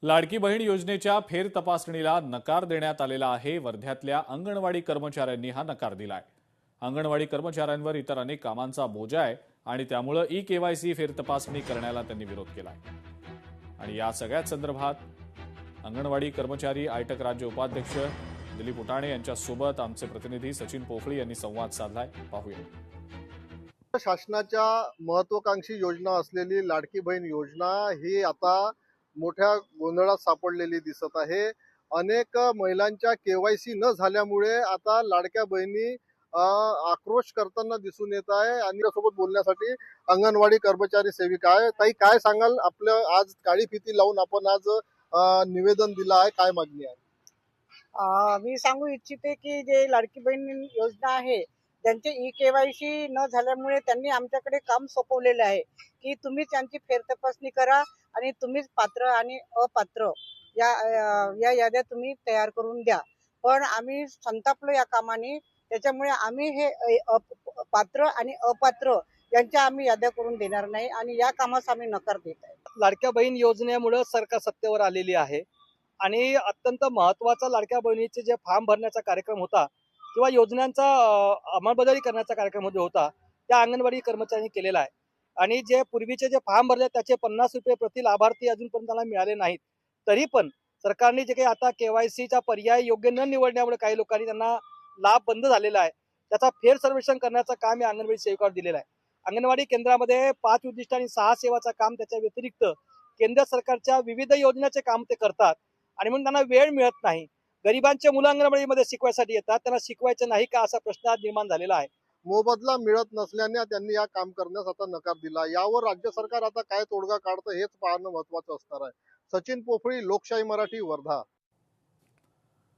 लाडकी बहीण योजनेच्या फेर तपासणीला नकार देण्यात आलेला आहे। वर्ध्यातल्या अंगणवाडी कर्मचाऱ्यांनी हा नकार दिलाय। अंगणवाडी कर्मचाऱ्यांवर इतर अनेक कामांचा बोजा आहे आणि त्यामुळे ई-केवायसी फेर तपासणी करण्याला त्यांनी विरोध केलाय। आणि या सगळ्याच संदर्भात अंगणवाडी कर्मचारी आयटक राज्य उपाध्यक्ष दिलीप उटाणे यांच्यासोबत आमचे प्रतिनिधी सचिन पोफळी यांनी संवाद साधलाय। पाहूया। शासनाच्या महत्वाकांक्षी योजना असलेली लाडकी बहीण योजना ही आता मोठ्या गोंधळात सापडलेली दिसत आहे। अनेक महिलांच्या केवायसी न झाल्यामुळे आता लाडक्या बहिणी आक्रोश करताना दिसून येत आहे। आणि सोबत बोलण्यासाठी अंगणवाडी कर्मचारी सेविका आहे। ताई, काय सांगाल? आपलं आज काळी फिती लावून आपण आज निवेदन दिलं आहे, काय मागणी आहे? मी सांगू इच्छिते की जे लाडकी बहीण योजना आहे त्यांचे ई-केवायसी न झाल्यामुळे त्यांनी आमच्याकडे काम सोपवलेलं आहे की तुम्ही त्यांची फेरतपासणी करा आणि तुम्हीच पात्र आणि अपात्र या याद्या तुम्ही तयार करून द्या। पण आम्ही संतापलो या कामाने, त्याच्यामुळे आम्ही हे पात्र आणि अपात्र यांच्या आम्ही याद्या करून देणार नाही आणि या कामास आम्ही नकार देत आहे। लाडक्या बहीण योजनेमुळे सरकार सत्तेवर आलेली आहे आणि अत्यंत महत्त्वाचा लाडक्या बहिणीचे जे फॉर्म भरण्याचा कार्यक्रम होता किंवा योजनांचा अंमलबजावणी करण्याचा कार्यक्रम होता त्या अंगणवाडी कर्मचाऱ्यांनी केलेला आहे। आणि जे पूर्वीचे जे फॉर्म भरले त्याचे 50 रुपये प्रति लाभार्थी अजूनपर्यंत त्यांना मिळाले नाहीत। तरी पण सरकारने जे काही आता केवायसीचा पर्याय योग्य न निवडण्यामुळे काही लोकांनी त्यांना लाभ बंद झालेला आहे, त्याचा फेर सर्वेक्षण करण्याचं काम या अंगणवाडी सेविकांवर दिलेलं आहे। अंगणवाडी केंद्रामध्ये 5 उद्दिष्ट आणि 6 सेवाचं काम, त्याच्या व्यतिरिक्त केंद्र सरकारच्या विविध योजनेचे काम ते करतात आणि म्हणून त्यांना वेळ मिळत नाही। गरिबांचे मुलं अंगणवाडीमध्ये शिकवायसाठी येतात, त्यांना शिकवायचं नाही का असा प्रश्न आज निर्माण झालेला आहे। मोबदला मिळत नसल्याने त्यांनी या काम करण्यास आता नकार दिला। यावर राज्य सरकार आता काय तोडगा काढतं हेच पाहणं महत्वाचं असणार आहे। सचिन पोफळी, लोकशाही मराठी, वर्धा।